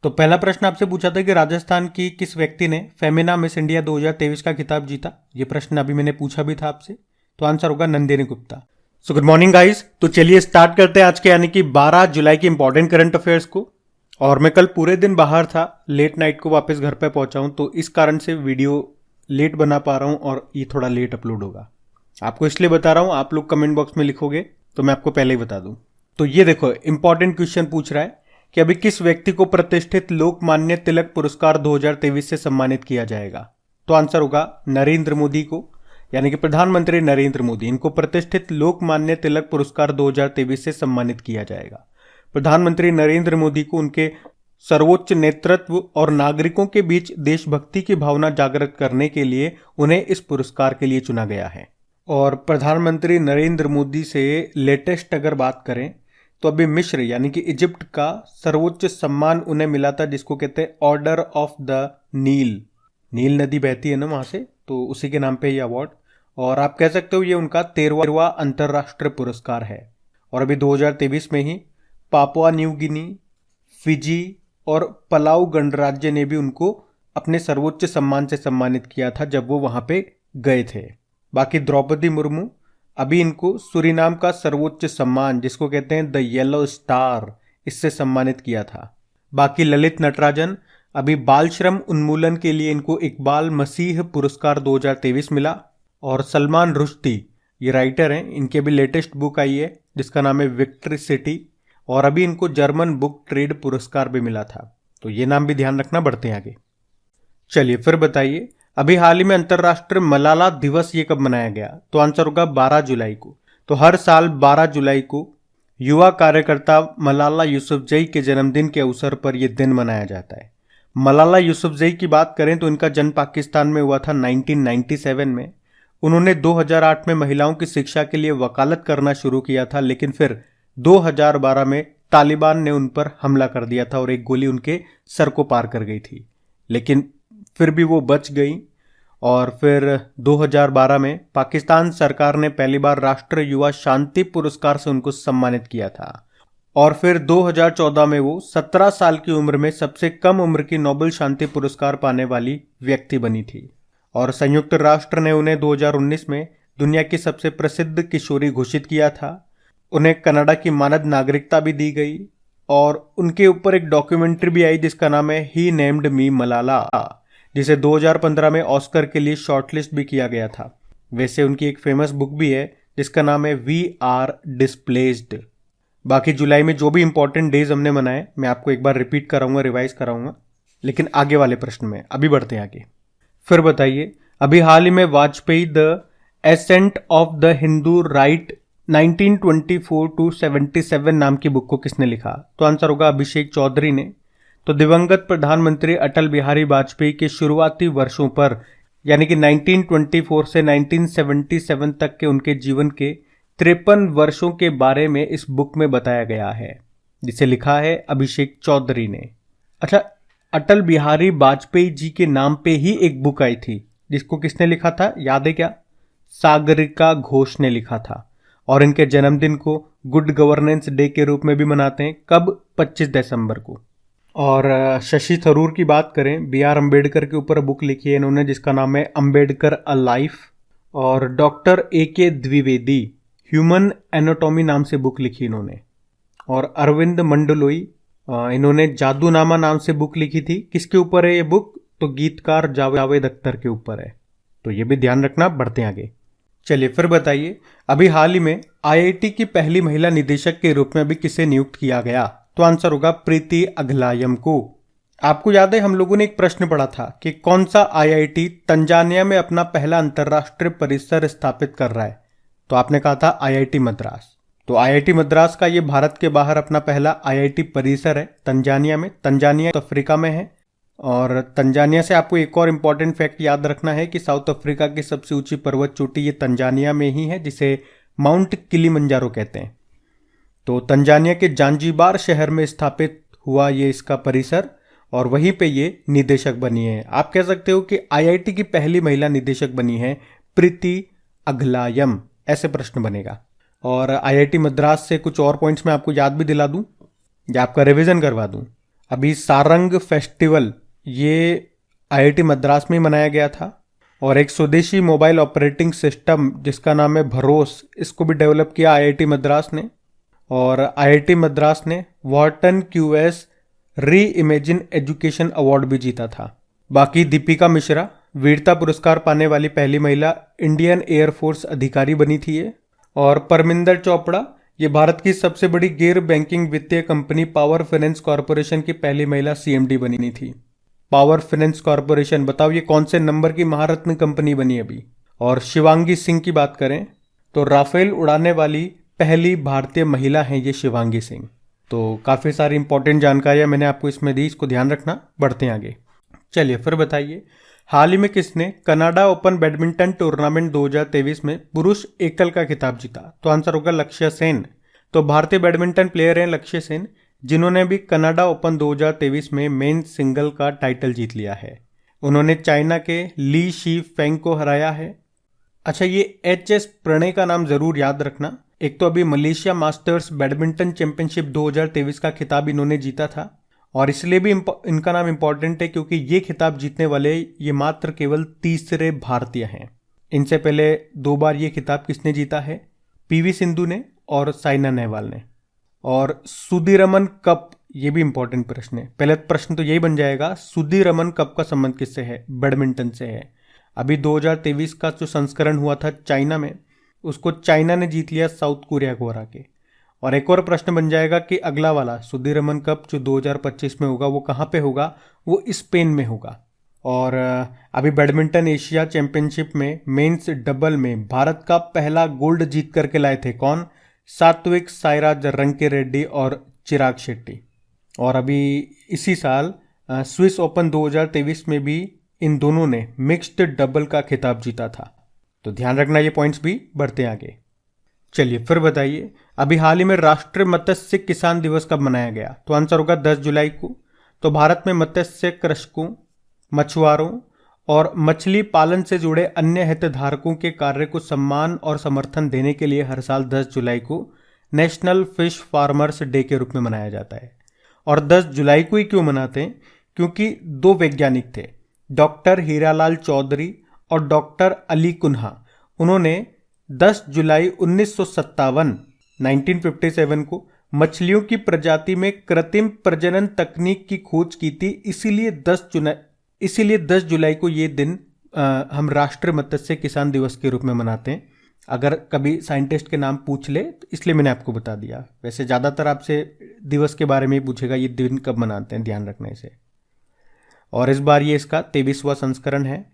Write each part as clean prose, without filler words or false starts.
तो पहला प्रश्न आपसे पूछा था कि राजस्थान की किस व्यक्ति ने फेमिना मिस इंडिया 2023 का खिताब जीता। ये प्रश्न अभी मैंने पूछा भी था आपसे, तो आंसर होगा Nandini Gupta. So good morning guys, तो चलिए स्टार्ट करते हैं आज के यानी कि 12 जुलाई के इंपॉर्टेंट करंट अफेयर्स को। और मैं कल पूरे दिन बाहर था, लेट नाइट को वापस घर पे पहुंचा हूं, तो इस कारण से वीडियो लेट बना पा रहा हूं और ये थोड़ा लेट अपलोड होगा। आपको इसलिए बता रहा हूं, आप लोग कमेंट बॉक्स में लिखोगे तो मैं आपको पहले ही बता दूं। तो ये देखो, इंपॉर्टेंट क्वेश्चन पूछ रहा है कि अभी किस व्यक्ति को प्रतिष्ठित लोकमान्य तिलक पुरस्कार 2023 से सम्मानित किया जाएगा। तो आंसर होगा नरेंद्र मोदी को, यानी कि प्रधानमंत्री नरेंद्र मोदी, इनको प्रतिष्ठित लोकमान्य तिलक पुरस्कार 2023 से सम्मानित किया जाएगा। प्रधानमंत्री नरेंद्र मोदी को उनके सर्वोच्च नेतृत्व और नागरिकों के बीच देशभक्ति की भावना जागृत करने के लिए उन्हें इस पुरस्कार के लिए चुना गया है। और प्रधानमंत्री नरेंद्र मोदी से लेटेस्ट अगर बात करें तो अभी मिस्र यानी कि इजिप्ट का सर्वोच्च सम्मान उन्हें मिला था, जिसको कहते हैं ऑर्डर ऑफ द नील। नील नदी बहती है ना वहां से, तो उसी के नाम पे ये अवार्ड। और आप कह सकते हो ये उनका 13वां अंतर्राष्ट्रीय पुरस्कार है। और अभी 2023 में ही पापुआ न्यू गिनी, फिजी और पलाऊ गणराज्य ने भी उनको अपने सर्वोच्च सम्मान से सम्मानित किया था जब वो वहां पे गए थे। बाकी द्रौपदी मुर्मू, अभी इनको सूरीनाम का सर्वोच्च सम्मान, जिसको कहते हैं द येलो स्टार, इससे सम्मानित किया था। बाकी ललित नटराजन, अभी बाल श्रम उन्मूलन के लिए इनको इकबाल मसीह पुरस्कार 2023 मिला। और सलमान रुश्दी, ये राइटर हैं, इनकी अभी लेटेस्ट बुक आई है जिसका नाम है विक्ट्री सिटी, और अभी इनको जर्मन बुक ट्रेड पुरस्कार भी मिला था। तो ये नाम भी ध्यान रखना, बढ़ते हैं आगे। चलिए फिर बताइए, अभी हाल ही में अंतर्राष्ट्रीय मलाला दिवस ये कब मनाया गया। तो आंसर होगा 12 जुलाई को। तो हर साल 12 जुलाई को युवा कार्यकर्ता मलाला यूसुफजई के जन्मदिन के अवसर पर यह दिन मनाया जाता है। मलाला यूसुफजई की बात करें तो इनका जन्म पाकिस्तान में हुआ था 1997 में। उन्होंने 2008 में महिलाओं की शिक्षा के लिए वकालत करना शुरू किया था, लेकिन फिर 2012 में तालिबान ने उन पर हमला कर दिया था और एक गोली उनके सर को पार कर गई थी, लेकिन फिर भी वो बच गई। और फिर 2012 में पाकिस्तान सरकार ने पहली बार राष्ट्रीय युवा शांति पुरस्कार से उनको सम्मानित किया था। और फिर 2014 में वो 17 साल की उम्र में सबसे कम उम्र की नोबेल शांति पुरस्कार पाने वाली व्यक्ति बनी थी। और संयुक्त राष्ट्र ने उन्हें 2019 में दुनिया की सबसे प्रसिद्ध किशोरी घोषित किया था। उन्हें कनाडा की मानद नागरिकता भी दी गई और उनके ऊपर एक डॉक्यूमेंट्री भी आई जिसका नाम है ही नेम्ड मी मलाला, जिसे 2015 में ऑस्कर के लिए शॉर्टलिस्ट भी किया गया था। वैसे उनकी एक फेमस बुक भी है जिसका नाम है वी आर डिस्प्लेस्ड। बाकी जुलाई में जो भी इंपॉर्टेंट डेज हमने मनाए मैं आपको एक बार रिपीट कराऊंगा, रिवाइज कराऊंगा, लेकिन आगे वाले प्रश्न में। अभी बढ़ते हैं आगे। फिर बताइए, अभी हाल ही में Vajpayee the ascent of the Hindu right 1924 to 77 नाम की बुक को किसने लिखा। तो आंसर होगा अभिषेक चौधरी ने। तो दिवंगत प्रधानमंत्री अटल बिहारी वाजपेयी के शुरुआती वर्षों पर यानी कि 1924 से 1977 तक के उनके जीवन के 53 वर्षों के बारे में इस बुक में बताया गया है, जिसे लिखा है अभिषेक चौधरी ने। अच्छा, अटल बिहारी वाजपेयी जी के नाम पे ही एक बुक आई थी जिसको किसने लिखा था, याद है क्या? सागरिका घोष ने लिखा था। और इनके जन्मदिन को गुड गवर्नेंस डे के रूप में भी मनाते हैं। कब? 25 दिसंबर को। और शशि थरूर की बात करें, बी आर अम्बेडकर के ऊपर बुक लिखी है इन्होंने जिसका नाम है अम्बेडकर अ लाइफ। और डॉक्टर ए के द्विवेदी ह्यूमन एनाटॉमी नाम से बुक लिखी इन्होंने। और अरविंद मंडलोई, इन्होंने जादूनामा नाम से बुक लिखी थी। किसके ऊपर है ये बुक? तो गीतकार जावेद अख्तर के ऊपर है। तो ये भी ध्यान रखना, बढ़ते हैं आगे। चलिए फिर बताइए, अभी हाल ही में आईआईटी की पहली महिला निदेशक के रूप में अभी किसे नियुक्त किया गया। तो आंसर होगा प्रीति अगलायम को। आपको याद है हम लोगों ने एक प्रश्न पढ़ा था कि कौन सा आईआईटी तंजानिया में अपना पहला अंतर्राष्ट्रीय परिसर स्थापित कर रहा है। तो आपने कहा था आईआईटी मद्रास। तो आईआईटी मद्रास का ये भारत के बाहर अपना पहला आईआईटी परिसर है तंजानिया में। तंजानिया तो अफ्रीका में है। और तंजानिया से आपको एक और इम्पॉर्टेंट फैक्ट याद रखना है कि साउथ अफ्रीका की सबसे ऊंची पर्वत चोटी ये तंजानिया में ही है, जिसे माउंट किलिमंजारो कहते हैं। तो तंजानिया के जांजीबार शहर में स्थापित हुआ ये इसका परिसर और वहीं पे ये निदेशक बनी है। आप कह सकते हो कि आईआईटी की पहली महिला निदेशक बनी है प्रीति अगलायम, ऐसे प्रश्न बनेगा। और आईआईटी मद्रास से कुछ और पॉइंट्स मैं आपको याद भी दिला दूं या आपका रिवीजन करवा दूं। अभी सारंग फेस्टिवल ये आईआईटी मद्रास में मनाया गया था। और एक स्वदेशी मोबाइल ऑपरेटिंग सिस्टम जिसका नाम है भरोस, इसको भी डेवलप किया आईआईटी मद्रास ने। और आईआईटी मद्रास ने वॉर्टन क्यूएस री इमेजिन एजुकेशन अवार्ड भी जीता था। बाकी दीपिका मिश्रा वीरता पुरस्कार पाने वाली पहली महिला इंडियन एयरफोर्स अधिकारी बनी थी ये। और परमिंदर चोपड़ा ये भारत की सबसे बड़ी गैर बैंकिंग वित्तीय कंपनी पावर फाइनेंस कॉरपोरेशन की पहली महिला सीएमडी बनी थी। पावर फाइनेंस कॉरपोरेशन, बताओ ये कौन से नंबर की महारत्न कंपनी बनी अभी। और शिवांगी सिंह की बात करें तो राफेल उड़ाने वाली पहली भारतीय महिला हैं ये शिवांगी सिंह। तो काफ़ी सारी इंपॉर्टेंट जानकारियां मैंने आपको इसमें दी, इसको ध्यान रखना। बढ़ते हैं आगे। चलिए फिर बताइए, हाल ही में किसने कनाडा ओपन बैडमिंटन टूर्नामेंट 2023 में पुरुष एकल का खिताब जीता? तो आंसर होगा लक्ष्य सेन। तो भारतीय बैडमिंटन प्लेयर हैं लक्ष्य सेन, जिन्होंने भी कनाडा ओपन 2023 में मेन सिंगल का टाइटल जीत लिया है। उन्होंने चाइना के ली शी फेंग को हराया है। अच्छा, ये एच.एस. प्रणय का नाम जरूर याद रखना। एक तो अभी मलेशिया मास्टर्स बैडमिंटन चैंपियनशिप 2023 का खिताब इन्होंने जीता था, और इसलिए भी इनका नाम इंपॉर्टेंट है क्योंकि ये खिताब जीतने वाले ये मात्र केवल तीसरे भारतीय हैं। इनसे पहले 2 बार ये खिताब किसने जीता है? पीवी सिंधु ने और साइना नेहवाल ने। और सुदीरमन कप, ये भी इंपॉर्टेंट प्रश्न है। पहले प्रश्न तो यही बन जाएगा, सुदीरमन कप का संबंध किससे है? बैडमिंटन से है। अभी 2023 का जो संस्करण हुआ था चाइना में, उसको चाइना ने जीत लिया साउथ कोरिया को हरा के। और एक और प्रश्न बन जाएगा कि अगला वाला सुदीरमन कप जो 2025 में होगा वो कहाँ पे होगा? वो स्पेन में होगा। और अभी बैडमिंटन एशिया चैंपियनशिप में मेंस डबल में भारत का पहला गोल्ड जीत करके लाए थे कौन? सात्विक साईराज रंकीरेड्डी और चिराग शेट्टी। और अभी इसी साल स्विस ओपन 2023 में भी इन दोनों ने मिक्स्ड डबल का खिताब जीता था। तो ध्यान रखना ये पॉइंट्स भी। बढ़ते आगे। चलिए फिर बताइए, अभी हाल ही में राष्ट्रीय मत्स्य किसान दिवस कब मनाया गया? तो आंसर होगा 10 जुलाई को। तो भारत में मत्स्य कृषकों, मछुआरों और मछली पालन से जुड़े अन्य हितधारकों के कार्य को सम्मान और समर्थन देने के लिए हर साल 10 जुलाई को नेशनल फिश फार्मर्स डे के रूप में मनाया जाता है। और 10 जुलाई को ही क्यों मनाते हैं? क्योंकि 2 वैज्ञानिक थे, डॉक्टर हीरालाल चौधरी और डॉक्टर अली कुन्हा। उन्होंने 10 जुलाई 1957 को मछलियों की प्रजाति में कृत्रिम प्रजनन तकनीक की खोज की थी। इसीलिए 10 जुलाई को ये दिन हम राष्ट्रीय मत्स्य किसान दिवस के रूप में मनाते हैं। अगर कभी साइंटिस्ट के नाम पूछ ले तो इसलिए मैंने आपको बता दिया। वैसे ज़्यादातर आपसे दिवस के बारे में ही पूछेगा, ये दिन कब मनाते हैं, ध्यान रखने से। और इस बार ये इसका 23वां संस्करण है।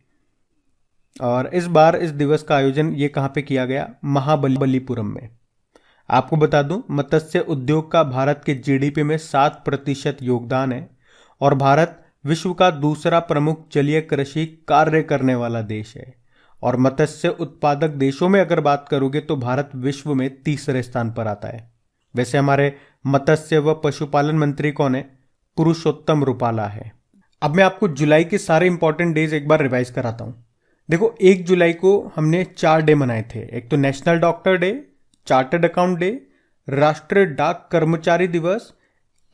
और इस बार इस दिवस का आयोजन ये कहाँ पे किया गया? महाबलीपुरम में। आपको बता दूं, मत्स्य उद्योग का भारत के जीडीपी में 7% योगदान है। और भारत विश्व का दूसरा प्रमुख जलीय कृषि कार्य करने वाला देश है। और मत्स्य उत्पादक देशों में अगर बात करोगे तो भारत विश्व में तीसरे स्थान पर आता है। वैसे हमारे मत्स्य व पशुपालन मंत्री कौन है? पुरुषोत्तम रूपाला है। अब मैं आपको जुलाई के सारे इंपॉर्टेंट डेज एक बार रिवाइज कराता हूँ। देखो, 1 जुलाई को हमने 4 डे मनाए थे। एक तो national doctor day, chartered account day, राष्ट्रीय डाक कर्मचारी दिवस,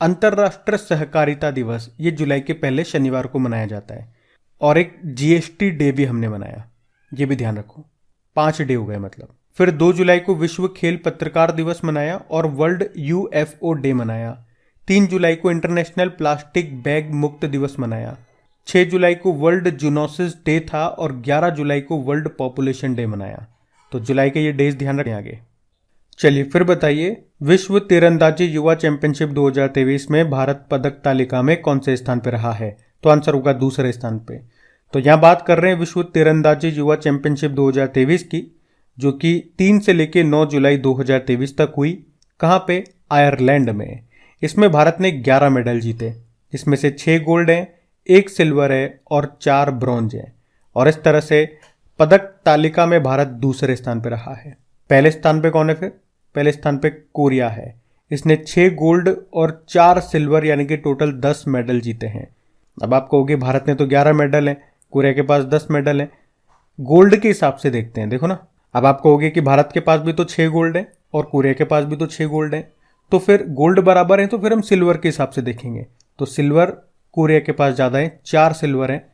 अंतर्राष्ट्रीय सहकारिता दिवस, ये जुलाई के पहले शनिवार को मनाया जाता है। और एक जीएसटी डे भी हमने मनाया, ये भी ध्यान रखो। 5 डे हो गए मतलब। फिर 2 जुलाई को विश्व खेल पत्रकार दिवस मनाया और वर्ल्ड यूएफओ डे मनाया। 3 जुलाई को इंटरनेशनल प्लास्टिक बैग मुक्त दिवस मनाया। 6 जुलाई को वर्ल्ड जूनोसिस डे था और 11 जुलाई को वर्ल्ड पॉपुलेशन डे मनाया। तो जुलाई के ये डेज ध्यान रखें आगे। चलिए फिर बताइए, विश्व तीरंदाजी युवा चैंपियनशिप 2023 में भारत पदक तालिका में कौन से स्थान पर रहा है? तो आंसर होगा दूसरे स्थान पे। तो यहाँ बात कर रहे हैं विश्व तीरंदाजी युवा चैंपियनशिप 2023 की, जो कि 3 से लेकर 9 जुलाई 2023 तक हुई। कहाँ पे? आयरलैंड में। इसमें भारत ने 11 मेडल जीते, जिसमें से 6 गोल्ड हैं, 1 सिल्वर है और 4 ब्रॉन्ज है। और इस तरह से पदक तालिका में भारत दूसरे स्थान पर रहा है। पहले स्थान पे कौन है? फिर पहले स्थान पे कोरिया है। इसने 6 गोल्ड और 4 सिल्वर यानी कि टोटल 10 मेडल जीते हैं। अब आप कहोगे भारत ने तो 11 मेडल है, कोरिया के पास 10 मेडल है। गोल्ड के हिसाब से देखते हैं, देखो ना। अब आप कहोगे कि भारत के पास भी तो 6 गोल्ड है और कोरिया के पास भी तो 6 गोल्ड है, तो फिर गोल्ड बराबर है, तो फिर हम सिल्वर के हिसाब से देखेंगे। तो सिल्वर कोरिया के पास ज़्यादा है, 4 सिल्वर हैं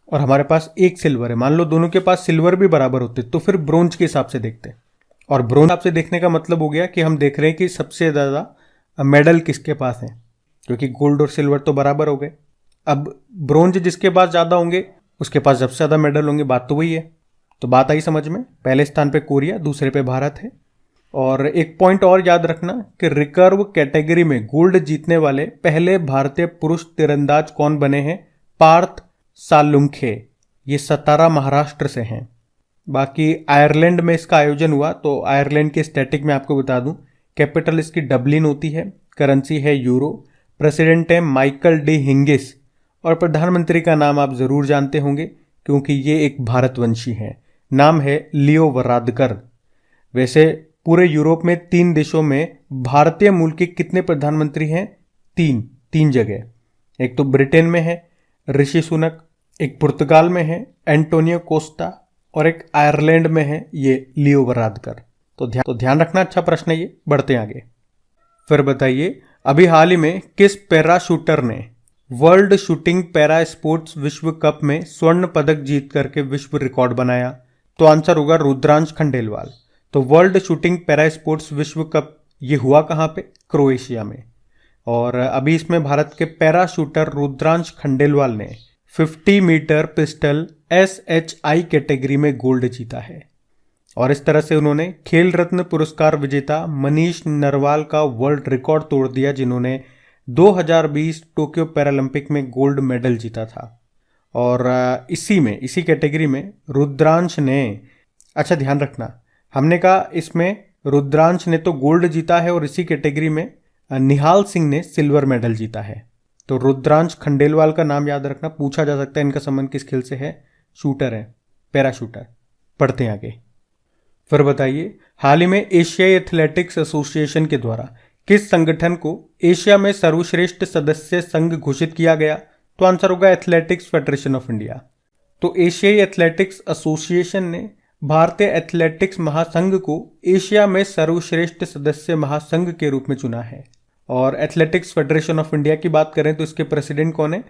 और हमारे पास 1 सिल्वर है। मान लो दोनों के पास सिल्वर भी बराबर होते तो फिर ब्रोंज के हिसाब से देखते हैं। और ब्रोंज हिसाब से देखने का मतलब हो गया कि हम देख रहे हैं कि सबसे ज़्यादा मेडल किसके पास है, क्योंकि गोल्ड और सिल्वर तो बराबर हो गए। अब ब्रोंज जिसके पास ज़्यादा होंगे उसके पास सबसे ज़्यादा मेडल होंगे, बात तो वही है। तो बात आई समझ में, पहले स्थान पे कोरिया, दूसरे पे भारत है। और एक पॉइंट और याद रखना कि रिकर्व कैटेगरी में गोल्ड जीतने वाले पहले भारतीय पुरुष तीरंदाज कौन बने हैं? पार्थ सालुंखे, ये सतारा महाराष्ट्र से हैं। बाकी आयरलैंड में इसका आयोजन हुआ, तो आयरलैंड के स्टैटिक में आपको बता दूं, कैपिटल इसकी डबलिन होती है, करेंसी है यूरो, प्रेसिडेंट है माइकल डी हिंगिस और प्रधानमंत्री का नाम आप जरूर जानते होंगे क्योंकि ये एक भारतवंशी है, नाम है लियो वरादकर। वैसे पूरे यूरोप में 3 देशों में भारतीय मूल के कितने प्रधानमंत्री हैं? 3 जगह। एक तो ब्रिटेन में है ऋषि सुनक, एक पुर्तगाल में है एंटोनियो कोस्टा और एक आयरलैंड में है ये लियो वरादकर। तो ध्यान रखना, अच्छा प्रश्न है ये। बढ़ते आगे। फिर बताइए, अभी हाल ही में किस पैराशूटर ने वर्ल्ड शूटिंग पैरा स्पोर्ट्स विश्व कप में स्वर्ण पदक जीत करके विश्व रिकॉर्ड बनाया? तो आंसर होगा रुद्रांश खंडेलवाल। तो वर्ल्ड शूटिंग पैरा स्पोर्ट्स विश्व कप ये हुआ कहाँ पे? क्रोएशिया में। और अभी इसमें भारत के पैरा शूटर रुद्रांश खंडेलवाल ने 50 मीटर पिस्टल SHI कैटेगरी में गोल्ड जीता है। और इस तरह से उन्होंने खेल रत्न पुरस्कार विजेता मनीष नरवाल का वर्ल्ड रिकॉर्ड तोड़ दिया, जिन्होंने 2020 टोक्यो पैरालंपिक में गोल्ड मेडल जीता था। और इसी कैटेगरी में रुद्रांश ने, अच्छा ध्यान रखना, हमने कहा इसमें रुद्रांश ने तो गोल्ड जीता है और इसी कैटेगरी में निहाल सिंह ने सिल्वर मेडल जीता है। तो रुद्रांश खंडेलवाल का नाम याद रखना, पूछा जा सकता है इनका संबंध किस खेल से है? शूटर है, पैराशूटर। पढ़ते हैं आगे। फिर बताइए, हाल ही में एशियाई एथलेटिक्स एसोसिएशन के द्वारा किस संगठन को एशिया में सर्वश्रेष्ठ सदस्य संघ घोषित किया गया? तो आंसर होगा एथलेटिक्स फेडरेशन ऑफ इंडिया। तो एशियाई एथलेटिक्स एसोसिएशन ने भारतीय एथलेटिक्स महासंघ को एशिया में सर्वश्रेष्ठ सदस्य महासंघ के रूप में चुना है। और एथलेटिक्स फेडरेशन ऑफ इंडिया की बात करें तो इसके प्रेसिडेंट कौन है?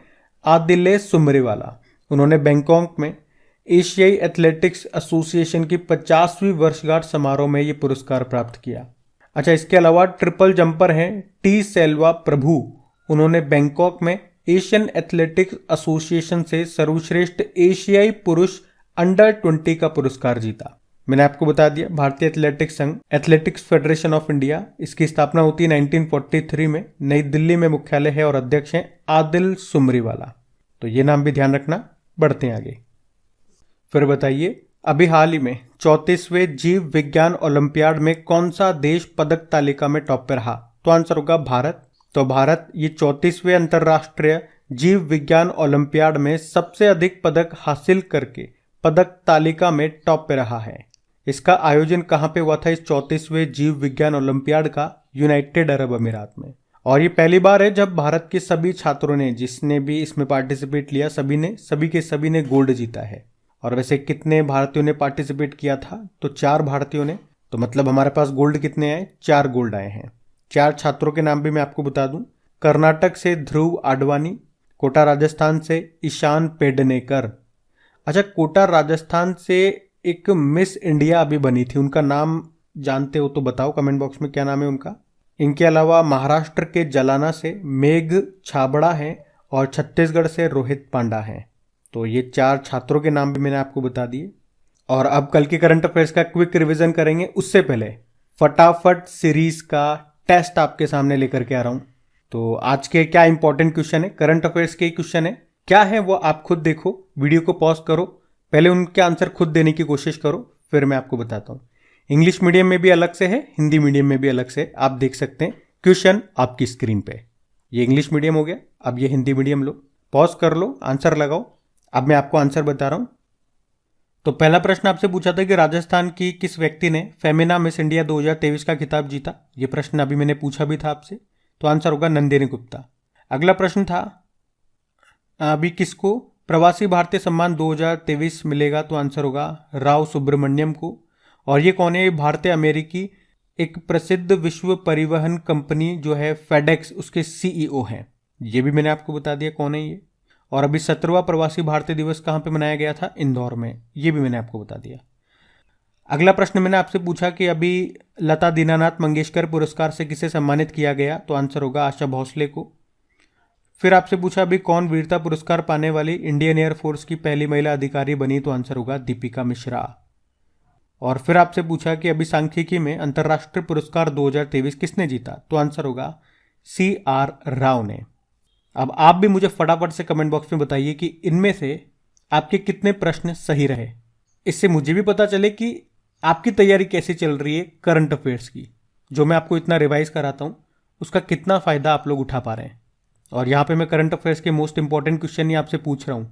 आदिले सुमरेवाला। उन्होंने बैंकॉक में एशियाई एथलेटिक्स एसोसिएशन की 50वीं वर्षगांठ समारोह में ये पुरस्कार प्राप्त किया। अच्छा, इसके अलावा ट्रिपल जंपर हैं टी सेल्वा प्रभु, उन्होंने बैंकॉक में एशियन एथलेटिक्स एसोसिएशन से सर्वश्रेष्ठ एशियाई पुरुष अंडर 20 का पुरस्कार जीता। मैंने आपको बता दिया, भारतीय एथलेटिक्स संघ एथलेटिक्स फेडरेशन ऑफ इंडिया, इसकी स्थापना होती है 1943 में, नई दिल्ली में मुख्यालय है और अध्यक्ष हैं आदिल सुमरीवाला। तो ये नाम भी ध्यान रखना। बढ़ते हैं आगे। फिर बताइए, अभी हाल ही में 34वें जीव विज्ञान ओलंपियाड में कौन सा देश पदक तालिका में टॉप पर रहा? तो आंसर होगा भारत। तो भारत ये 34वें अंतर्राष्ट्रीय जीव विज्ञान ओलंपियाड में सबसे अधिक पदक हासिल करके पदक तालिका में टॉप पे रहा है। इसका आयोजन कहाँ पे हुआ था इस 34वें जीव विज्ञान ओलंपियाड का? यूनाइटेड अरब अमीरात में। और ये पहली बार है जब भारत के सभी छात्रों ने, जिसने भी इसमें पार्टिसिपेट लिया, सभी ने गोल्ड जीता है। और वैसे कितने भारतीयों ने पार्टिसिपेट किया था? तो 4 भारतीयों ने। तो मतलब हमारे पास गोल्ड कितने आए? 4 गोल्ड आए हैं। 4 छात्रों के नाम भी मैं आपको बता दूं। कर्नाटक से ध्रुव आडवाणी, कोटा राजस्थान से ईशान पेडनेकर। अच्छा, कोटा राजस्थान से एक मिस इंडिया अभी बनी थी, उनका नाम जानते हो तो बताओ कमेंट बॉक्स में, क्या नाम है उनका। इनके अलावा महाराष्ट्र के जलाना से मेघ छाबड़ा हैं और छत्तीसगढ़ से रोहित पांडा हैं। तो ये 4 छात्रों के नाम भी मैंने आपको बता दिए। और अब कल के करंट अफेयर्स का क्विक रिवीजन करेंगे, उससे पहले फटाफट सीरीज का टेस्ट आपके सामने लेकर के आ रहा हूं। तो आज के क्या इंपॉर्टेंट क्वेश्चन है, करंट अफेयर्स के क्वेश्चन है, क्या है वो आप खुद देखो, वीडियो को पॉज करो, पहले उनके आंसर खुद देने की कोशिश करो, फिर मैं आपको बताता हूँ। इंग्लिश मीडियम में भी अलग से है, हिंदी मीडियम में भी अलग से, आप देख सकते हैं क्वेश्चन आपकी स्क्रीन पे। ये इंग्लिश मीडियम हो गया, अब ये हिंदी मीडियम लो, पॉज कर लो, आंसर लगाओ। अब मैं आपको आंसर बता रहा हूं। तो पहला प्रश्न आपसे पूछा था कि राजस्थान की किस व्यक्ति ने फेमिना मिस इंडिया 2023 का खिताब जीता? ये प्रश्न अभी मैंने पूछा भी था आपसे, तो आंसर होगा नंदिनी गुप्ता। अगला प्रश्न था अभी किसको प्रवासी भारतीय सम्मान 2023 मिलेगा? तो आंसर होगा राव सुब्रमण्यम को। और ये कौन है? भारतीय अमेरिकी एक प्रसिद्ध विश्व परिवहन कंपनी जो है फेडेक्स, उसके CEO हैं। ये भी मैंने आपको बता दिया कौन है ये। और अभी 17वां प्रवासी भारतीय दिवस कहाँ पे मनाया गया था? इंदौर में। ये भी मैंने आपको बता दिया। अगला प्रश्न मैंने आपसे पूछा कि अभी लता दीनानाथ मंगेशकर पुरस्कार से किसे सम्मानित किया गया? तो आंसर होगा आशा भोसले को। फिर आपसे पूछा अभी कौन वीरता पुरस्कार पाने वाली इंडियन एयरफोर्स की पहली महिला अधिकारी बनी? तो आंसर होगा दीपिका मिश्रा। और फिर आपसे पूछा कि अभी सांख्यिकी में अंतर्राष्ट्रीय पुरस्कार 2023 किसने जीता? तो आंसर होगा CR राव ने। अब आप भी मुझे फटाफट से कमेंट बॉक्स में बताइए कि इनमें से आपके कितने प्रश्न सही रहे। इससे मुझे भी पता चले कि आपकी तैयारी कैसे चल रही है करंट अफेयर्स की। जो मैं आपको इतना रिवाइज कराता हूँ उसका कितना फ़ायदा आप लोग उठा पा रहे हैं। और यहाँ पे मैं करंट अफेयर्स के मोस्ट इंपॉर्टेंट क्वेश्चन ही आपसे पूछ रहा हूँ।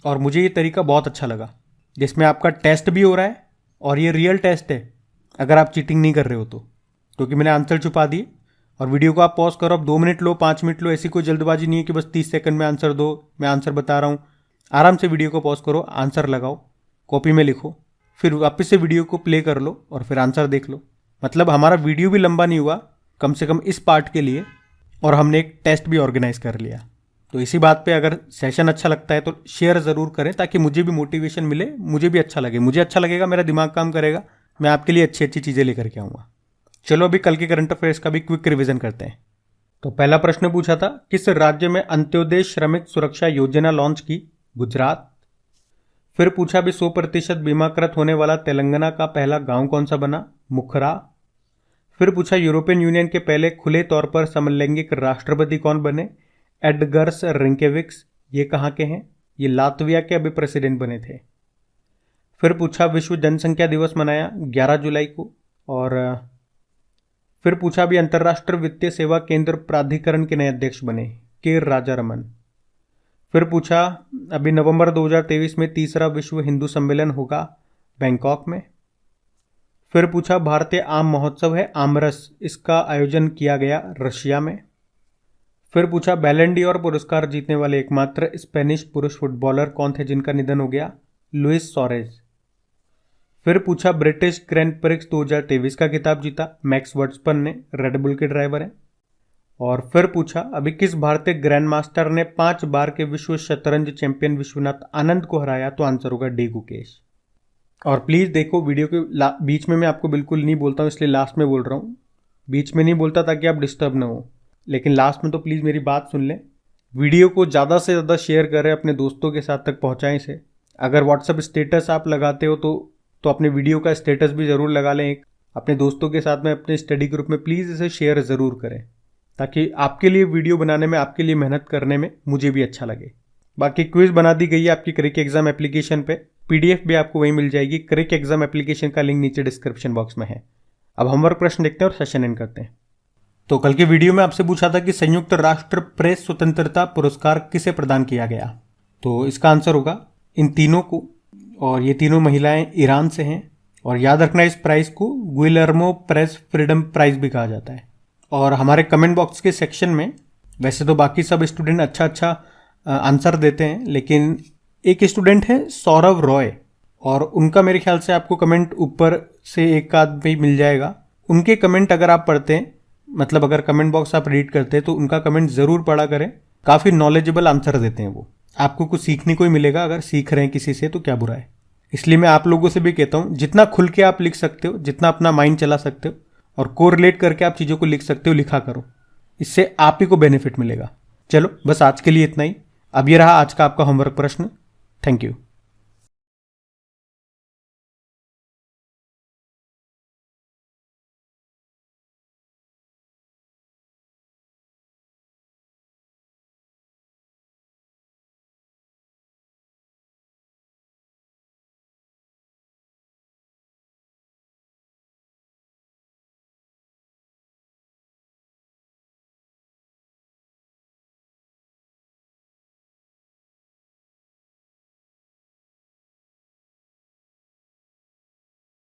और मुझे ये तरीका बहुत अच्छा लगा, जिसमें आपका टेस्ट भी हो रहा है और ये रियल टेस्ट है अगर आप चीटिंग नहीं कर रहे हो तो। क्योंकि मैंने आंसर छुपा दिए। और वीडियो को आप पॉज करो, अब 2 मिनट लो, 5 मिनट लो, ऐसी कोई जल्दबाजी नहीं है कि बस 30 सेकंड में आंसर दो। मैं आंसर बता रहा हूँ, आराम से वीडियो को पॉज करो, आंसर लगाओ, कॉपी में लिखो, फिर वापस से वीडियो को प्ले कर लो और फिर आंसर देख लो। मतलब हमारा वीडियो भी लंबा नहीं हुआ कम से कम इस पार्ट के लिए, और हमने एक टेस्ट भी ऑर्गेनाइज कर लिया। तो इसी बात पे अगर सेशन अच्छा लगता है तो शेयर ज़रूर करें, ताकि मुझे भी मोटिवेशन मिले, मुझे भी अच्छा लगे। मुझे अच्छा लगेगा, मेरा दिमाग काम करेगा, मैं आपके लिए अच्छी अच्छी चीज़ें लेकर के आऊँगा। चलो अभी कल के करंट अफेयर्स का भी क्विक रिवीजन करते हैं। तो पहला प्रश्न पूछा था किस राज्य में अंत्योदय श्रमिक सुरक्षा योजना लॉन्च की? गुजरात। फिर पूछा भी 100% बीमाकृत होने वाला तेलंगाना का पहला गांव कौन सा बना? मुखरा। फिर पूछा यूरोपियन यूनियन के पहले खुले तौर पर समलैंगिक राष्ट्रपति कौन बने? एडगर्स रिंकेविक्स। ये कहाँ के हैं? ये लातविया के अभी प्रेसिडेंट बने थे। फिर पूछा विश्व जनसंख्या दिवस मनाया 11 जुलाई को। और फिर पूछा भी अंतर्राष्ट्रीय वित्तीय सेवा केंद्र प्राधिकरण के नए अध्यक्ष बने? के राजारमन। फिर पूछा अभी नवंबर 2023 में तीसरा विश्व हिंदू सम्मेलन होगा बैंकॉक में। फिर पूछा भारतीय आम महोत्सव है आमरस, इसका आयोजन किया गया रशिया में। फिर पूछा बैलन डी और पुरस्कार जीतने वाले एकमात्र स्पेनिश पुरुष फुटबॉलर कौन थे जिनका निधन हो गया? Luis Suarez. फिर पूछा ब्रिटिश ग्रैंड प्रिक्स 2023 का खिताब जीता मैक्स वर्स्टपन ने, रेडबुल के ड्राइवर हैं। और फिर पूछा अभी किस भारतीय ग्रैंड मास्टर ने 5 बार के विश्व शतरंज चैंपियन विश्वनाथ आनंद को हराया? तो आंसर होगा डी गुकेश। और प्लीज़ देखो वीडियो के बीच में मैं आपको बिल्कुल नहीं बोलता हूँ, इसलिए लास्ट में बोल रहा हूँ। बीच में नहीं बोलता ताकि आप डिस्टर्ब ना हो, लेकिन लास्ट में तो प्लीज़ मेरी बात सुन लें। वीडियो को ज़्यादा से ज़्यादा शेयर करें, अपने दोस्तों के साथ तक पहुँचाएं इसे। अगर व्हाट्सअप स्टेटस आप लगाते हो तो अपने वीडियो का स्टेटस भी ज़रूर लगा लें एक, अपने दोस्तों के साथ में, अपने स्टडी ग्रुप में प्लीज़ इसे शेयर ज़रूर करें, ताकि आपके लिए वीडियो बनाने में, आपके लिए मेहनत करने में मुझे भी अच्छा लगे। बाकी क्विज बना दी गई है आपकी क्रिक एग्जाम एप्लीकेशन पे, PDF भी आपको वहीं मिल जाएगी। क्रिक एग्जाम एप्लीकेशन का लिंक नीचे डिस्क्रिप्शन बॉक्स में है। अब होमवर्क प्रश्न देखते हैं और सेशन एंड करते हैं। तो कल के वीडियो में आपसे पूछा था कि संयुक्त राष्ट्र प्रेस स्वतंत्रता पुरस्कार किसे प्रदान किया गया? तो इसका आंसर होगा इन तीनों को, और ये तीनों महिलाएं ईरान से हैं। और याद रखना इस प्राइज को गुइलर्मो प्रेस फ्रीडम प्राइज भी कहा जाता है। और हमारे कमेंट बॉक्स के सेक्शन में वैसे तो बाकी सब स्टूडेंट अच्छा आंसर देते हैं, लेकिन एक स्टूडेंट है सौरव रॉय, और उनका मेरे ख्याल से आपको कमेंट ऊपर से एक आध भी मिल जाएगा। उनके कमेंट अगर आप पढ़ते हैं, मतलब अगर कमेंट बॉक्स आप रीड करते हैं, तो उनका कमेंट ज़रूर पढ़ा करें। काफ़ी नॉलेजेबल आंसर देते हैं वो, आपको कुछ सीखने को ही मिलेगा। अगर सीख रहे हैं किसी से तो क्या बुरा है। इसलिए मैं आप लोगों से भी कहता हूँ जितना खुल के आप लिख सकते हो, जितना अपना माइंड चला सकते हो और कोरिलेट करके आप चीज़ों को लिख सकते हो, लिखा करो। इससे आप ही को बेनिफिट मिलेगा। चलो बस आज के लिए इतना ही। अब ये रहा आज का आपका होमवर्क प्रश्न। Thank you.